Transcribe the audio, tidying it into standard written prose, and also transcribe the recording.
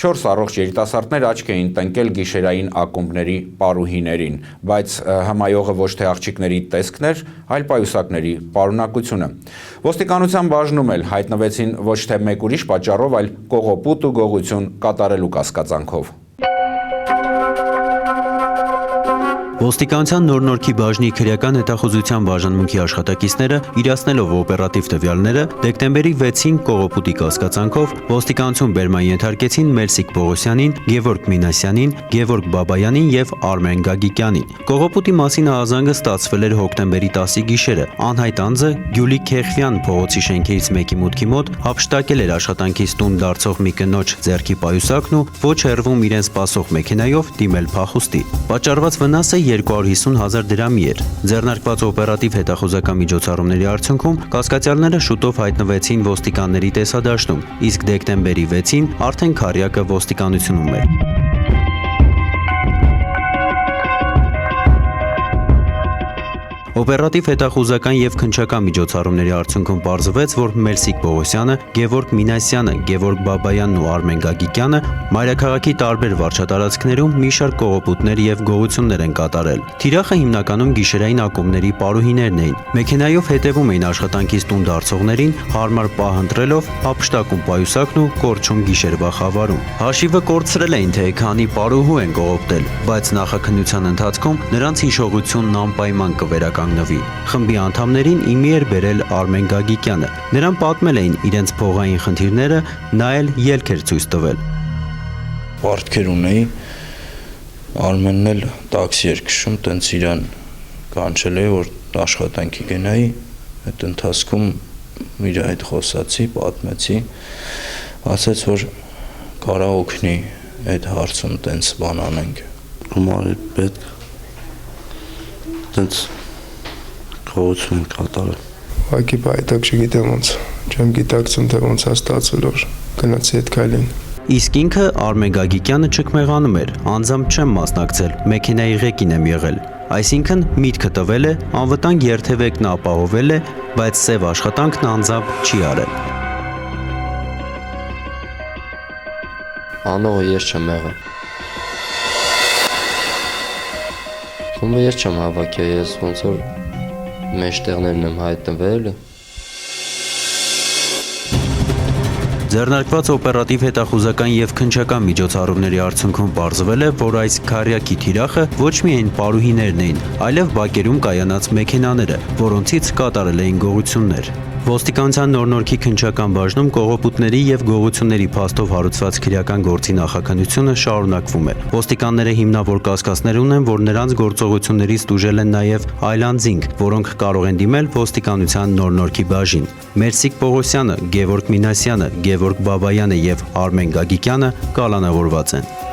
4 առողջ երիտասարդներ աչք էին տնկել գիշերային ակումբների պարուհիներին, բայց հմայողը ոչ թե աղջիկների տեսքն էր, այլ պայուսակների պարունակությունը։ Ոստիկանության բաժնում էլ հայտնվեցին ոչ թե մեկ ուրիշ պատճառով, այլ կողոպուտ ու գողություն կատարելու կասկածանքով։ Ոստիկանության Նոր-Նորքի բաժնի քրեական հետախուզության բաժանմունքի աշխատակիցները իրացնելով օպերատիվ տվյալները դեկտեմբերի 6-ին կողոպուտի կասկածանքով ոստիկանություն բերման ենթարկեցին Մելսիկ Պողոսյանին, Գևորգ Մինասյանին, Գևորգ Բաբայանին եւ Արմեն Գագիկյանին։ Կողոպուտի մասին ահազանգը ստացվել էր հոկտեմբերի 10-ի գիշերը։ Անհայտ անձը Գյուլի Քեխվյան փողոցի շենքերից մեկի մուտքի մոտ հափշտակել էր աշխատանքից տուն դարձող մի կնոջ ձեռքի պայուսակն ու ոչ հեռվում իրեն սպասող մեքենայով դիմել փախուստի։ Պատճառված վնասը 250,000 դրամի էր։ Ձեռնարկված օպերատիվ հետախուզական միջոցառումների արդյունքում կասկածյալները շուտով հայտնվեցին ոստիկանների տեսադաշտում, իսկ դեկտեմբերի 6-ին արդեն քառյակը ոստիկանությունում էր։ Օպերատիվ հետախուզական եւ քննչական միջոցառումների արդյունքում պարզվեց, որ Մելսիկ Պողոսյանը, Գևորգ Մինասյանը, Գևորգ Բաբայանն ու Արմեն Գագիկյանը մայրաքաղաքի տարբեր վարչատարածքներում մի շարք կողոպուտներ եւ գողություններ են կատարել։ Թիրախը հիմնականում գիշերային ակումբների պարուհիներն էին։ Մեքենայով հետևում էին աշխատանքից տուն դարձողներին, հարմար պահ ընտրելով, հափշտակում պայուսակն ու կորչում գիշերվա խավարում։ Հաշիվը կորցրել էին, թե քանի պարուհու են կողոպտել, բայց նախաքննության ընթացքում նրանց հիշողությունն անպայման կվերականգնվի։ Խմբի անդամներին իմի էր բերել Արմեն Գագիկյանը։ Նրան պատմել էին իրենց փողային խնդիրները, նա էլ ելք էր ցույց տվել։ Պարտքեր ունեի, Արմենն էլ տաքսի էր քշում, տենց իրան կանչել է, որ աշխատանքի գնայի, այդ ընթացքում իր այդ խոսացի, պատմեցի, ասաց, որ կարա օգնի այդ հարցում տենց բան անենք։ Համար է պետք տենց խողություն կատարել։ Ուղղակի բայդակ չգիտեմ ոնց, չեմ գիտակցում, թե ոնց է ստացել, որ գնացի այդ քայլին։ Իսկ ինքը Արմեն Գագիկյանը չկմեղանում էր, անձամբ չեմ մասնակցել, մեքենայի ղեկին եմ եղել։ Այսինքն միտքը տվել է, անվտանգ երթևեկն ապահովել է, բայց սև աշխատանքն անձամբ չի արել։ Անողը ես չեմ եղել։ Խումբը ես չեմ հավաքել, ես ոնց որ մեջտեղներն եմ հայտնվել։ Ձեռնարկված օպերատիվ հետախուզական եւ քննչական միջոցառումների արդյունքում պարզվել է, որ այս քառյակի թիրախը ոչ միայն պարուհիներն էին, այլև բակերում կայանած մեքենաները, որոնցից կատարել էին գողություններ։ Ոստիկանության Նոր-Նորքի քննչական բաժնում կողոպուտների եւ գողությունների փաստով հարուցված քրեական գործի նախաքննությունը շարունակվում է։ Ոստիկանները հիմնավոր կասկածներ ունեն, որ նրանց գործողություններից տուժել են նաեւ այլ անձինք, որոնք կարող են դիմել ոստիկանության Նոր-Նորքի բաժին։ Մելսիկ Պողոսյանը, Գևորգ Մինասյանը, Գևորգ Բաբայանը եւ Արմեն Գագիկյանը կալանավորված են։